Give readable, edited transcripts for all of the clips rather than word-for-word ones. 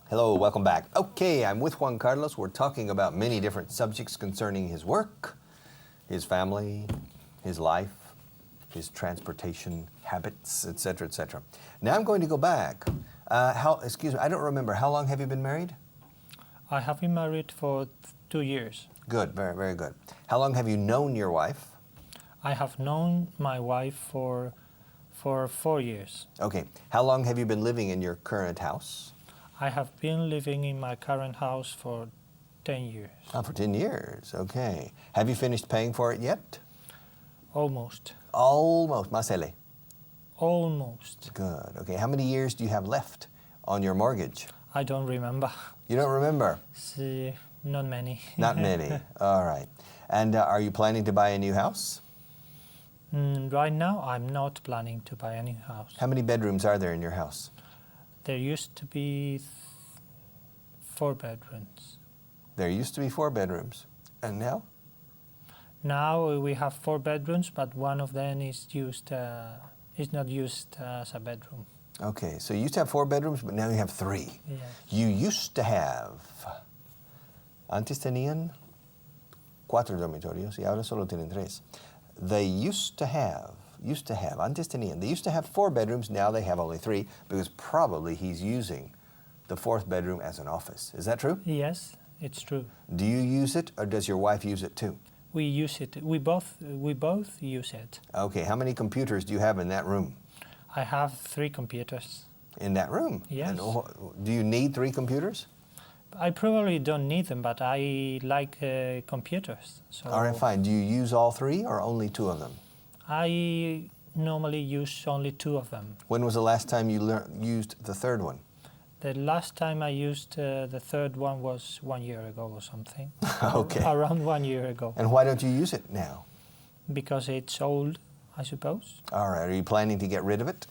Hello, welcome back. Okay, I'm with Juan Carlos. We're talking about many different subjects concerning his work, his family, his life, his transportation habits, etc., etc. Now I'm going to go back. Excuse me, I don't remember. How long have you been married? I have been married for 2 years. Good, very, very good. How long have you known your wife? I have known my wife for 4 years. Okay. How long have you been living in your current house? I have been living in my current house for 10 years. Oh, for 10 years. Okay. Have you finished paying for it yet? Almost. Almost. Masele. Almost. Good. Okay. How many years do you have left on your mortgage? I don't remember. You don't remember? See, not many. Not many. All right. And are you planning to buy a new house? Right now, I'm not planning to buy any house. How many bedrooms are there in your house? There used to be 4 bedrooms. There used to be 4 bedrooms. And now? Now we have 4 bedrooms, but one of them is not used as a bedroom. Okay, so you used to have 4 bedrooms, but now you have 3. Yes. You used to have, antes tenían 4 dormitorios y ahora solo tienen 3. They used to have, they used to have 4 bedrooms, now they have only 3, because probably he's using the 4th bedroom as an office. Is that true? Yes, it's true. Do you use it, or does your wife use it too? We use it. We both use it. Okay, how many computers do you have in that room? I have 3 computers. In that room? Yes. And do you need 3 computers? I probably don't need them, but I like computers. So All right, fine. Do you use all 3 or only 2 of them? I normally use only 2 of them. When was the last time you used the 3rd one? The last time I used the 3rd one was 1 year ago or something. Okay. Around 1 year ago. And why don't you use it now? Because it's old, I suppose. All right. Are you planning to get rid of it?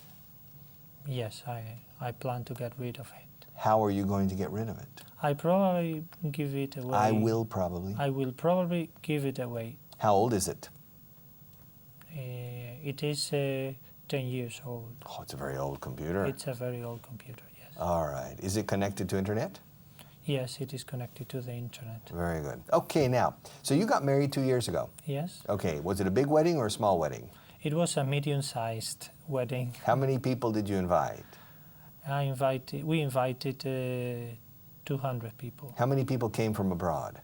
Yes, I plan to get rid of it. How are you going to get rid of it? I probably give it away. I will probably. I will probably give it away. How old is it? It is 10 years old. Oh, it's a very old computer. It's a very old computer, yes. All right. Is it connected to internet? Yes, it is connected to the internet. Very good. Okay, now, so you got married 2 years ago. Yes. Okay. Was it a big wedding or a small wedding? It was a medium-sized wedding. How many people did you invite? We invited 200 people. How many people came from abroad?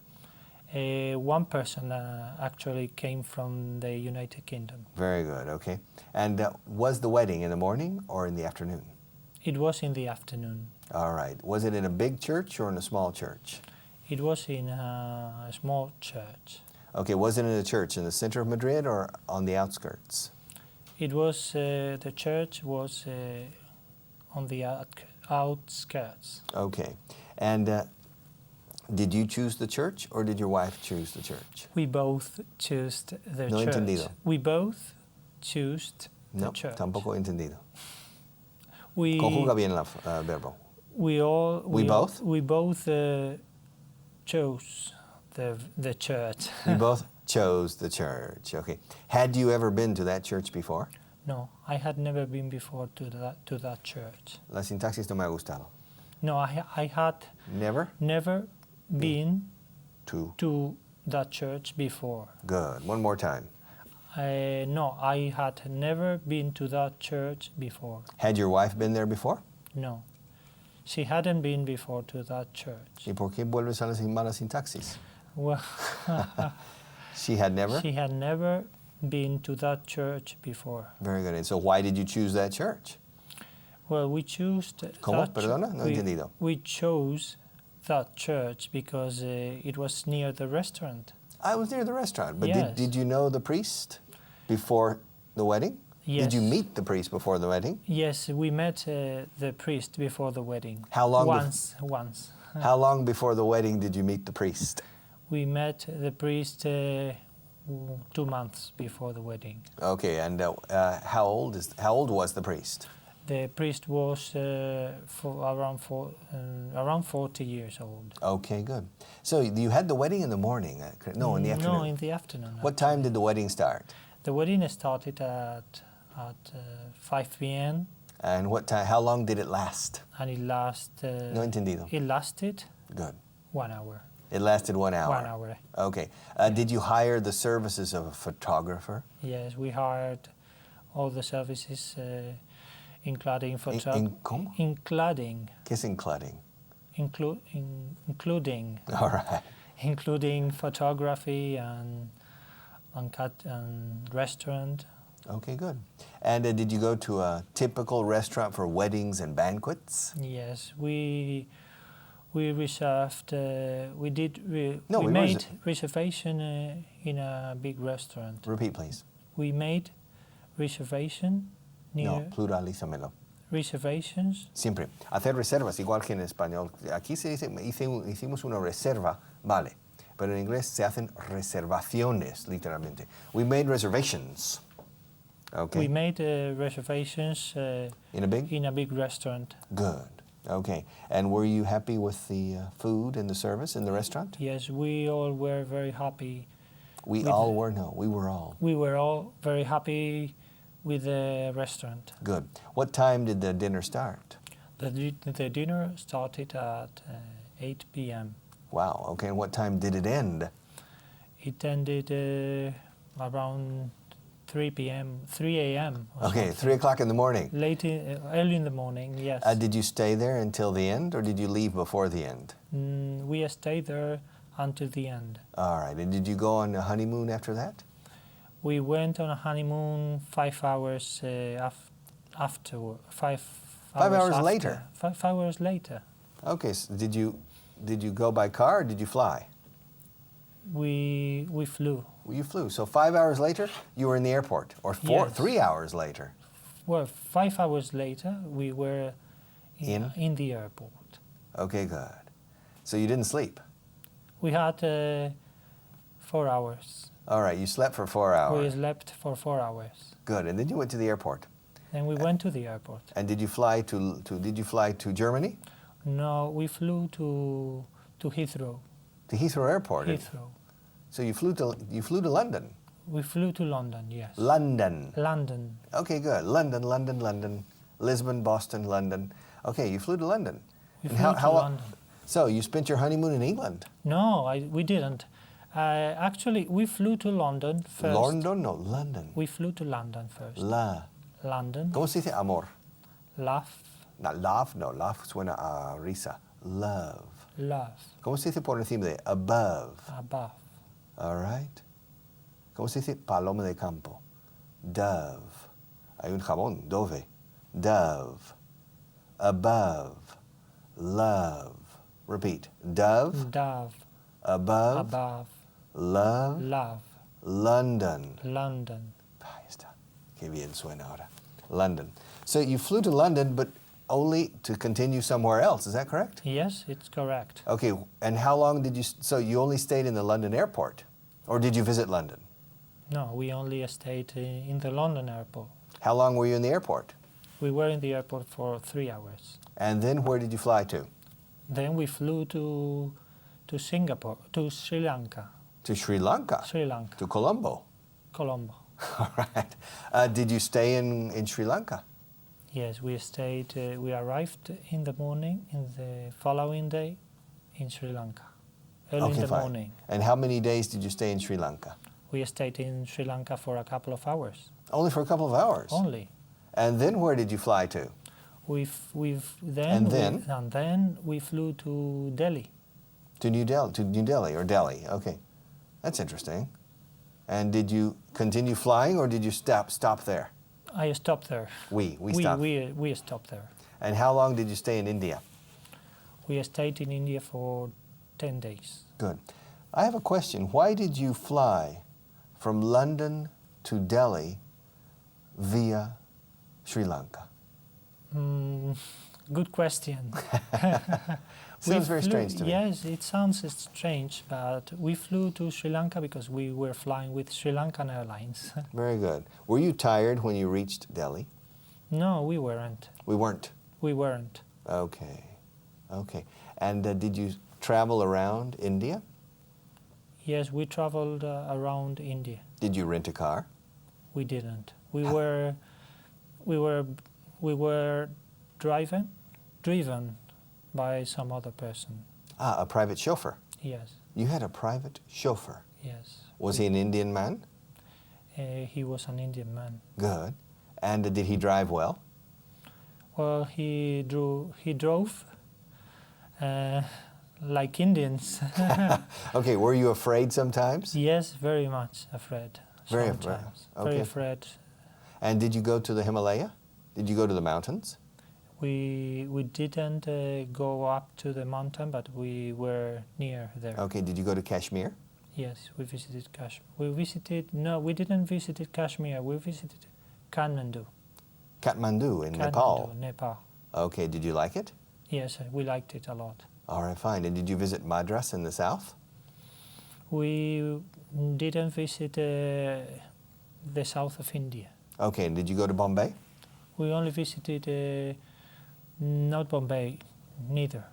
One person actually came from the United Kingdom. Very good, okay. And was the wedding in the morning or in the afternoon? It was in the afternoon. All right. Was it in a big church or in a small church? It was in a small church. Okay, was it in a church in the center of Madrid or on the outskirts? It was, the church was on the outskirts. Okay. And did you choose the church or did your wife choose the church? We both chose the No church. entendido. We both chose the No, church. tampoco entendido. We, Conjuga bien el verbo. we both chose the church. You both chose the church. Okay. Had you ever been to that church before? No, I had never been before to that church. La sintaxis no me ha gustado. No, I had Never? never been To. to that church before. Good. One more time. No, I had never been to that church before. Had your wife been there before? No, she hadn't been before to that church. ¿Y por qué vuelves a la mala sintaxis? Well, She had never? she had never been to that church before. Very good. And so why did you choose that church? Well, we chose ¿Cómo? Perdona, no he entendido. We chose that church because it was near the restaurant. I was near the restaurant. But Yes. did you know the priest before the wedding? Yes. Did you meet the priest before the wedding? Yes, we met the priest before the wedding. How long? Once. How long before the wedding did you meet the priest? We met the priest 2 months before the wedding. Okay, and how old was the priest? The priest was around 40 years old. Okay, good. So you had the wedding in the morning? No, in the afternoon. No, in the afternoon. What time did the wedding start? The wedding started at 5 p.m. And what time? How long did it last? And it lasted. No entendido. It lasted Good. 1 hour. It lasted 1 hour. 1 hour. Okay. Did you hire the services of a photographer? Yes, we hired all the services, including ¿Cómo? including ¿Qué es including? including All right. including photography and restaurant. Okay, good. And did you go to a typical restaurant for weddings and banquets? Yes, we reserved. We No, we made reservation in a big restaurant. Repeat, please. We made reservation near. No, pluralízamelo. Reservations. Siempre. Hacer reservas, igual que en español. Aquí se dice, hicimos una reserva, vale. Pero en inglés se hacen reservaciones, literalmente. We made reservations. Okay. We made reservations in a big restaurant. Good. Okay. And were you happy with the food and the service in the restaurant? Yes, we all were very happy. We all were? No, we were all. We were all very happy with the restaurant. Good. What time did the dinner start? The dinner started at 8 p.m. Wow. Okay. And what time did it end? It ended around 3 p.m., 3 a.m. Okay, 3 o'clock in the morning. Early in the morning, yes. Did you stay there until the end, or did you leave before the end? We stayed there until the end. All right. And did you go on a honeymoon after that? We went on a honeymoon 5 hours after. 5 hours after. later? 5 hours later. Okay. So did you go by car or did you fly? We flew. You flew. So 5 hours later, you were in the airport, or Yes. 3 hours later. Well, 5 hours later, we were in the airport. Okay, good. So you didn't sleep? We had 4 hours. All right, you slept for 4 hours. We slept for 4 hours. Good, and then you went to the airport. Then we went to the airport. And did you fly to Germany? No, we flew to Heathrow. To Heathrow Airport. Heathrow. So you flew to London. We flew to London, yes. London. London. Okay, good. London. Lisbon, Boston, London. Okay, you flew to London. We And flew to London. So you spent your honeymoon in England? No, we didn't. Actually, we flew to London first. London? No, London. We flew to London first. London. ¿Cómo se dice amor? Love. No, love, no. Love suena a risa. Love. Love. ¿Cómo se dice por encima de above? Above. All right. ¿Cómo se dice paloma de campo? Dove. Hay un jabón, dove. Dove. Above. Love. Repeat. Dove. Dove. Above. Above. Love. Love. London. London. Ahí está. Qué bien suena ahora. London. So you flew to London, but only to continue somewhere else. Is that correct? Yes, it's correct. Okay. And how long did you? So you only stayed in the London airport, or did you visit London? No, we only stayed in the London airport. How long were you in the airport? We were in the airport for 3 hours. And then where did you fly to? Then we flew to Singapore, to Sri Lanka. To Sri Lanka. Sri Lanka. To Colombo. Colombo. All right. Did you stay in Sri Lanka? Yes, we stayed. We arrived in the morning, in the following day, in Sri Lanka. Early in the morning. And how many days did you stay in Sri Lanka? We stayed in Sri Lanka for a couple of hours. Only for a couple of hours? Only. And then where did you fly to? And then we flew to Delhi. To New Delhi or Delhi. Okay, that's interesting. And did you continue flying or did you stop there? I stopped there. We stopped. We stopped there. And how long did you stay in India? We stayed in India for 10 days. Good. I have a question. Why did you fly from London to Delhi via Sri Lanka? Good question. Sounds very strange to me. Yes, it sounds strange, but we flew to Sri Lanka because we were flying with Sri Lankan Airlines. Very good. Were you tired when you reached Delhi? No, we weren't. We weren't? We weren't. Okay. Okay. And did you travel around India? Yes, we traveled around India. Did you rent a car? We didn't. We were we were driven by some other person. Ah, a private chauffeur. Yes, You had a private chauffeur. yes. Was he an Indian man? He was an Indian man. Good. And did he drive well? Well, he drove like Indians. Okay, were you afraid sometimes? Yes, very much afraid. Very afraid. Sometimes. Okay. Very afraid. And did you go to the Himalaya? Did you go to the mountains? We didn't go up to the mountain, but we were near there. Okay, did you go to Kashmir? Yes, we visited Kashmir. No, we didn't visit Kashmir. We visited Kathmandu. Kathmandu in Kathmandu, Nepal. Nepal. Okay, did you like it? Yes, we liked it a lot. All right, fine. And did you visit Madras in the south? We didn't visit the south of India. Okay, and did you go to Bombay? We only visited, not Bombay, neither.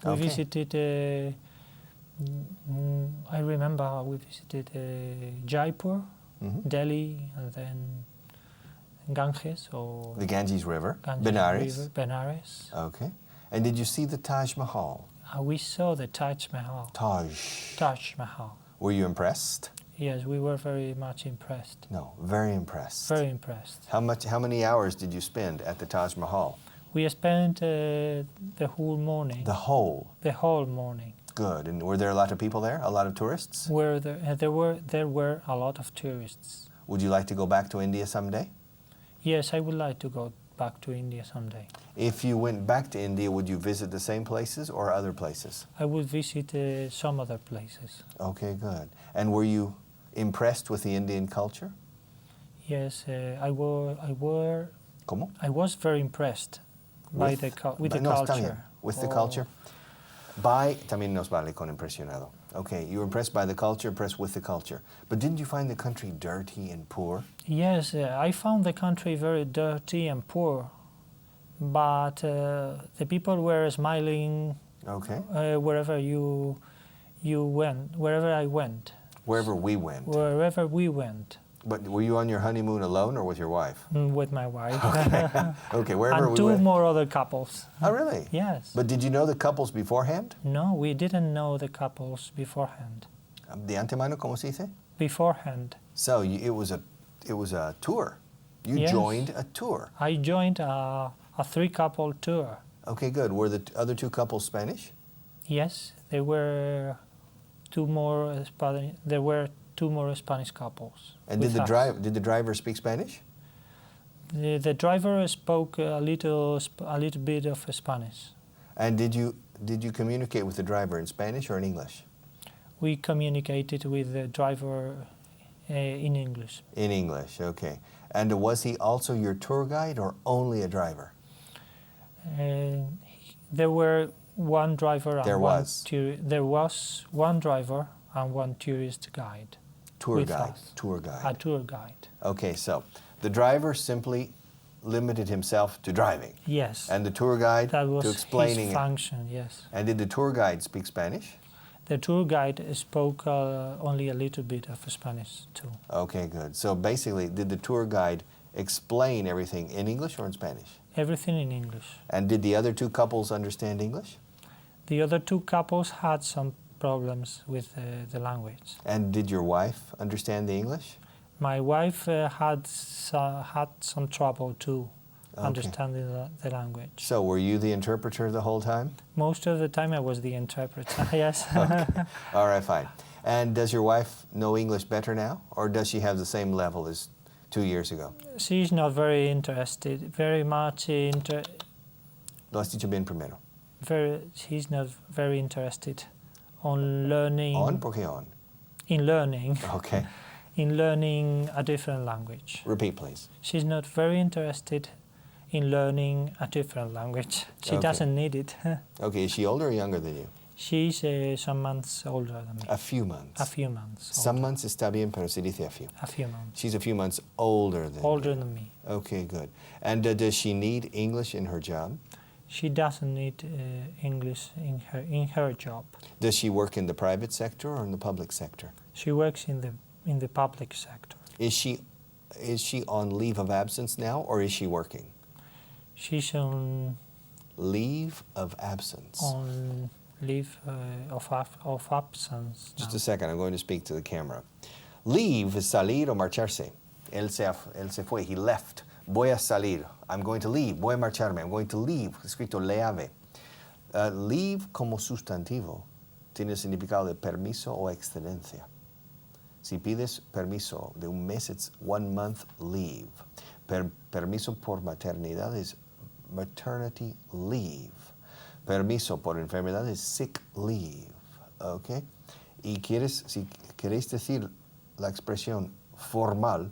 We Okay. visited, I remember we visited Jaipur, Mhm. Delhi, and then Ganges or The Ganges River, Ganges Benares. River, Benares. Okay. And did you see the Taj Mahal? We saw the Taj Mahal. Taj. Mahal. Were you impressed? Yes, we were very much impressed. No, very impressed. Very impressed. How many hours did you spend at the Taj Mahal? We spent the whole morning. The whole. The whole morning. Good. And were there a lot of people there? A lot of tourists? There were a lot of tourists. Would you like to go back to India someday? Yes, I would like to go back to India someday. If you went back to India, would you visit the same places or other places? I would visit some other places. Okay, good. And were you impressed with the Indian culture? Yes, ¿Cómo? I was very impressed with the No, está bien. culture. With the Oh. culture? By, también nos vale con impresionado. Okay, you were impressed by the culture, impressed with the culture. But didn't you find the country dirty and poor? Yes, I found the country very dirty and poor, but the people were smiling Okay. wherever wherever I went. Wherever we went. Wherever we went. But were you on your honeymoon alone or with your wife? With my wife. Okay, wherever and we two went. more other couples. Oh, really? Yes. But did you know the couples beforehand? No, we didn't know the couples beforehand. De antemano, ¿cómo se dice? Beforehand. So it was a tour. You Yes. joined a tour. I joined a three-couple tour. Okay, good. Were the other two couples Spanish? Yes, there were two more Spanish couples. And with us. did the driver speak Spanish? The driver spoke a little bit of Spanish. And did you communicate with the driver in Spanish or in English? We communicated with the driver in English. In English, okay. And was he also your tour guide or only a driver? There were one driver and There was. there was one driver and one tourist guide. Tour with guide. us. Tour guide. A tour guide. Okay, so the driver simply limited himself to driving. Yes. And the tour guide that was to explaining his it. function. Yes. And did the tour guide speak Spanish? The tour guide spoke only a little bit of Spanish too. Okay, good. So basically, did the tour guide explain everything in English or in Spanish? Everything in English. And did the other two couples understand English? The other two couples had some problems with the language. And did your wife understand the English? My wife had some trouble too, Okay. understanding the language. So were you the interpreter the whole time? Most of the time I was the interpreter, yes. Okay. All right, fine. And does your wife know English better now? Or does she have the same level as 2 years ago? She's not very interested, very much Lo has dicho bien primero. she's not very interested on learning. On? ¿Por qué on? In learning. Okay. In learning a different language. Repeat, please. She's not very interested in learning a different language. She Okay. doesn't need it. Okay, is she older or younger than you? She's some months older than me. A few months. A few months. Some older. months está bien, pero se dice a few. A few months. She's a few months older than Older you. than me. Okay, good. And does she need English in her job? She doesn't need English in her job. Does she work in the private sector or in the public sector? She works in the public sector. Is she on leave of absence now or is she working? She's on Leave of absence. leave of absence. Just now. a second, I'm going to speak to the camera. Leave is salir o marcharse. Él se fue, he left. Voy a salir. I'm going to leave. Voy a marcharme. I'm going to leave. Escrito leave. Leave como sustantivo tiene el significado de permiso o excedencia. Si pides permiso de un mes, it's 1 month leave. Permiso por maternidad es maternity leave. Permiso por enfermedad es sick leave. ¿Ok? Y si queréis decir la expresión formal,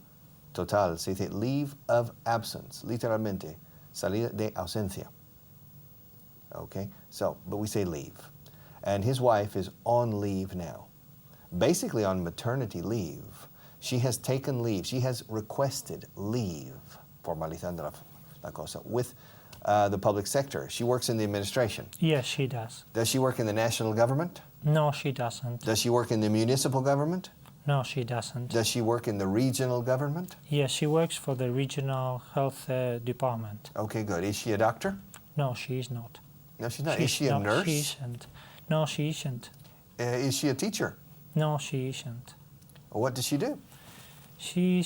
total, se dice leave of absence, literalmente, salida de ausencia. Okay, but we say leave. And his wife is on leave now. Basically on maternity leave. She has taken leave. She has requested leave, formalizando la cosa, with the public sector. She works in the administration. Yes, she does. Does she work in the national government? No, she doesn't. Does she work in the municipal government? No, she doesn't. Does she work in the regional government? Yes, she works for the regional health department. Okay, good. Is she a doctor? No, she is not. No, she's not. Is she a nurse? She isn't. No, she isn't. Is she a teacher? No, she isn't. What does she do? She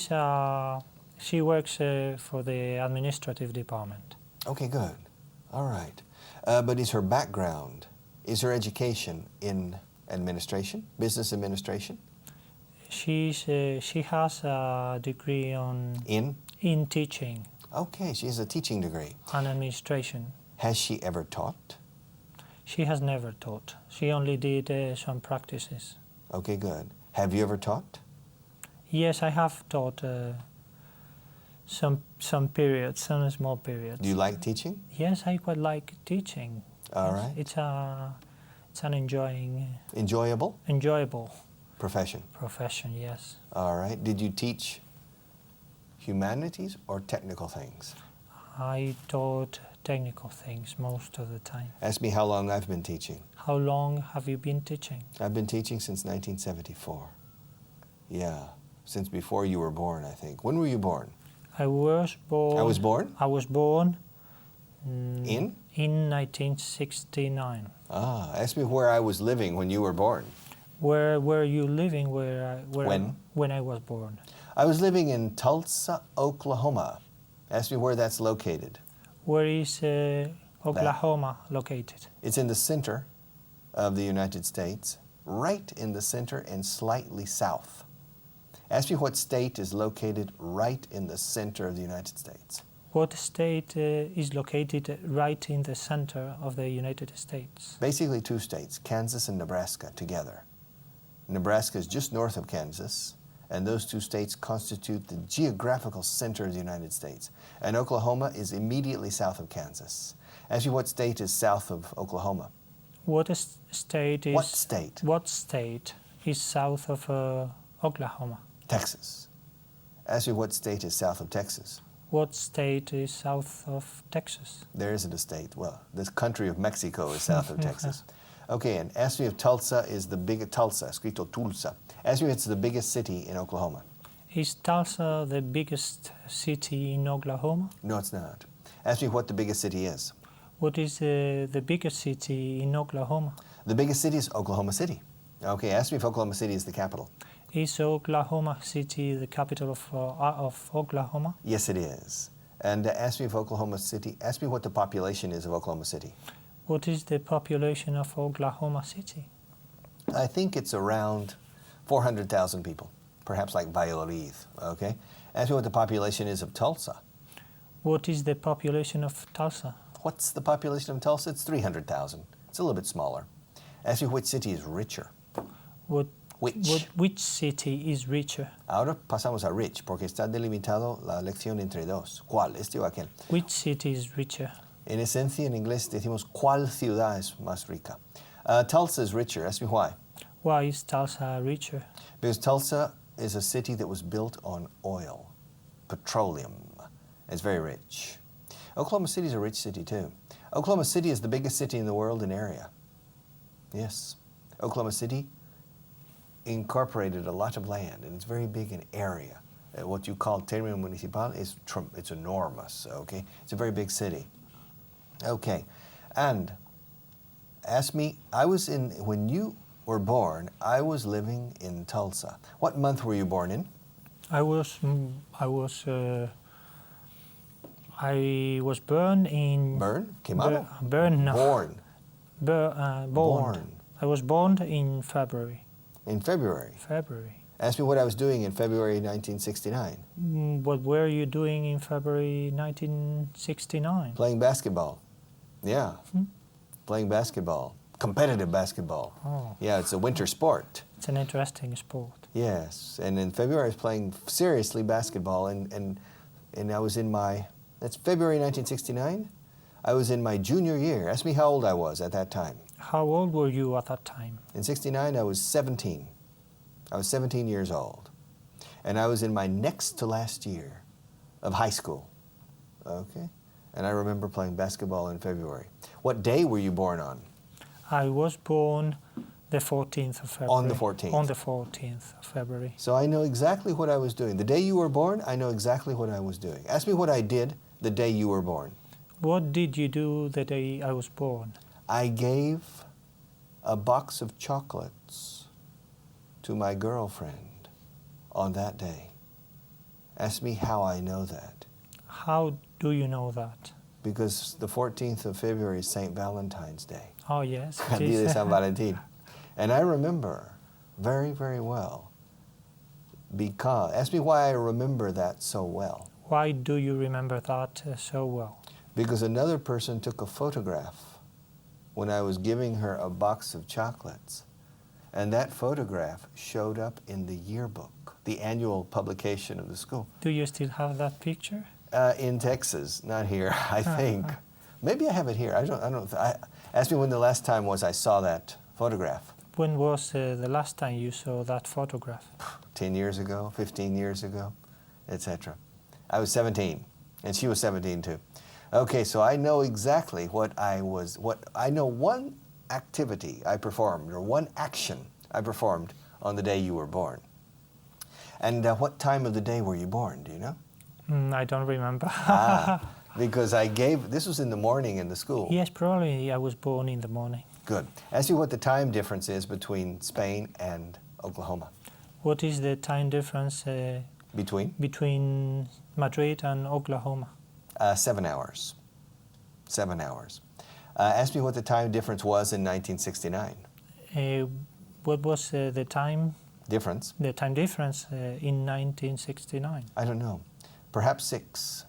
works for the administrative department. Okay, good. All right. But is her background, is her education in administration, business administration? She has a degree in teaching Okay, she has a teaching degree. and administration. Has she ever taught? She has never taught. She only did some practices. Okay, good. Have you ever taught? Yes, I have taught some periods, some small periods. Do you like teaching? Yes, I quite like teaching. All Yes, right. It's an Enjoyable profession. profession? Yes. All right. Did you teach humanities or technical things? I taught technical things most of the time. Ask me how long I've been teaching. How long have you been teaching? I've been teaching since 1974. Yeah, since before you were born, I think. When were you born? I was born. I was born? I was born In? in 1969. Ask me where I was living when you were born. Where were you living? When I was born? I was living in Tulsa, Oklahoma. Ask me where that's located. Where is Oklahoma located? It's in the center of the United States, right in the center and slightly south. Ask me what state is located right in the center of the United States. What state is located right in the center of the United States? Basically 2 states, Kansas and Nebraska together. Nebraska is just north of Kansas, and those 2 states constitute the geographical center of the United States. And Oklahoma is immediately south of Kansas. Ask me what state is south of Oklahoma. What state is? What state? What state is south of Oklahoma? Texas. Ask me what state is south of Texas. What state is south of Texas? There isn't a state. Well, the country of Mexico is south of Texas. Okay, and ask me if Tulsa is the biggest, Tulsa, escrito Tulsa. Ask me if it's the biggest city in Oklahoma. Is Tulsa the biggest city in Oklahoma? No, it's not. Ask me what the biggest city is. What is the biggest city in Oklahoma? The biggest city is Oklahoma City. Okay, ask me if Oklahoma City is the capital. Is Oklahoma City the capital of Oklahoma? Yes, it is. And ask me if Oklahoma City, ask me what the population is of Oklahoma City. What is the population of Oklahoma City? I think it's around 400,000 people, perhaps like Valladolid, okay? Ask me what the population is of Tulsa. What is the population of Tulsa? What's the population of Tulsa? It's 300,000. It's a little bit smaller. Ask me which city is richer. Which city is richer? Ahora pasamos a rich, porque está delimitado la elección entre dos. ¿Cuál? Este o aquel. Which city is richer? En esencia, en inglés decimos cuál ciudad es más rica. Tulsa is richer. Ask me why. Why is Tulsa richer? Because Tulsa is a city that was built on oil, petroleum. It's very rich. Oklahoma City is a rich city too. Oklahoma City is the biggest city in the world in area. Yes. Oklahoma City incorporated a lot of land, and it's very big in area. What you call término municipal is it's enormous, okay? It's a very big city. Okay. And ask me, when you were born, I was living in Tulsa. What month were you born in? I was born in... Burn? Quemado? Born. Born. Born. I was born in February. In February? February. Ask me what I was doing in February 1969. What were you doing in February 1969? Playing basketball. Yeah. Playing basketball. Competitive basketball. Oh. Yeah, it's a winter sport. It's an interesting sport. Yes. And in February I was playing seriously basketball and I was in that's February 1969? I was in my junior year. Ask me how old I was at that time. How old were you at that time? In 69 I was 17. I was 17 years old. And I was in my next to last year of high school. Okay? And I remember playing basketball in February. What day were you born on? I was born the 14th of February. On the 14th? On the 14th of February. So I know exactly what I was doing. The day you were born, I know exactly what I was doing. Ask me what I did the day you were born. What did you do the day I was born? I gave a box of chocolates to my girlfriend on that day. Ask me how I know that. How do you know that? Because the 14th of February is St. Valentine's Day. Oh, yes. Dia de San Valentin. And I remember very, very well. Because, ask me why I remember that so well. Why do you remember that so well? Because another person took a photograph when I was giving her a box of chocolates. And that photograph showed up in the yearbook, the annual publication of the school. Do you still have that picture? In Texas, not here, I think. Maybe I have it here. I don't. Ask me when the last time was I saw that photograph. When was the last time you saw that photograph? 10 years ago, 15 years ago, etc. I was 17, and she was 17 too. Okay, so I know exactly I know one activity I performed, or one action I performed on the day you were born. And what time of the day were you born, do you know? I don't remember. Because this was in the morning in the school. Yes, probably I was born in the morning. Good. Ask you what the time difference is between Spain and Oklahoma. What is the time difference between Madrid and Oklahoma? 7 hours. 7 hours. Ask me what the time difference was in 1969. What was the time difference? The time difference in 1969. I don't know. Perhaps 6.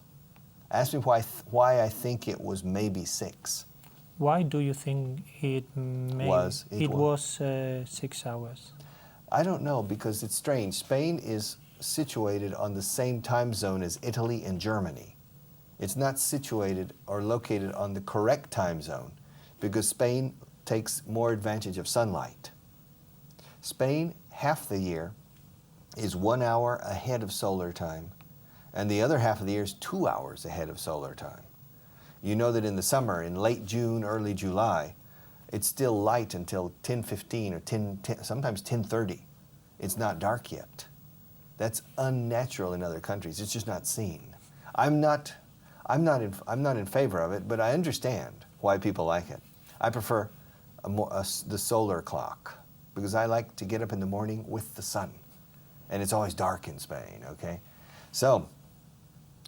Ask me why I think it was maybe 6. Why do you think it was 6 hours? I don't know, because it's strange. Spain is situated on the same time zone as Italy and Germany. It's not situated or located on the correct time zone, because Spain takes more advantage of sunlight. Spain, half the year, is 1 hour ahead of solar time, and the other half of the year is 2 hours ahead of solar time. You know that in the summer, in late June, early July, it's still light until 10:15 or 10, sometimes 10:30. It's not dark yet. That's unnatural in other countries. It's just not seen. I'm not in favor of it, but I understand why people like it. I prefer the solar clock, because I like to get up in the morning with the sun, and it's always dark in Spain. Okay, so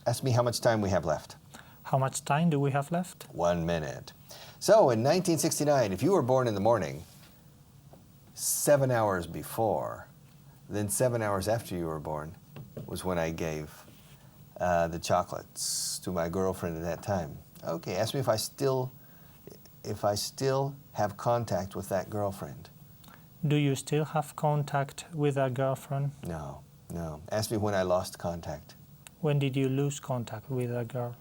ask me how much time we have left. How much time do we have left? 1 minute. So in 1969, if you were born in the morning, 7 hours before, then 7 hours after you were born was when I gave the chocolates to my girlfriend at that time. Okay, ask me if I still have contact with that girlfriend. Do you still have contact with that girlfriend? No. Ask me when I lost contact. When did you lose contact with that girl?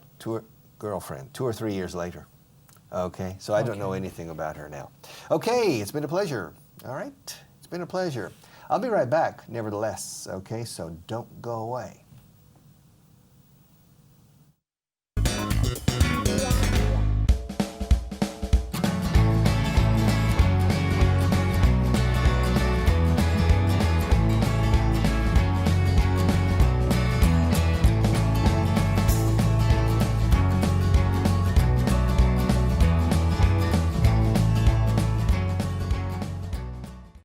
Girlfriend, 2 or 3 years later. Okay, so I don't know anything about her now. Okay, it's been a pleasure. All right, it's been a pleasure. I'll be right back, nevertheless. Okay, so don't go away.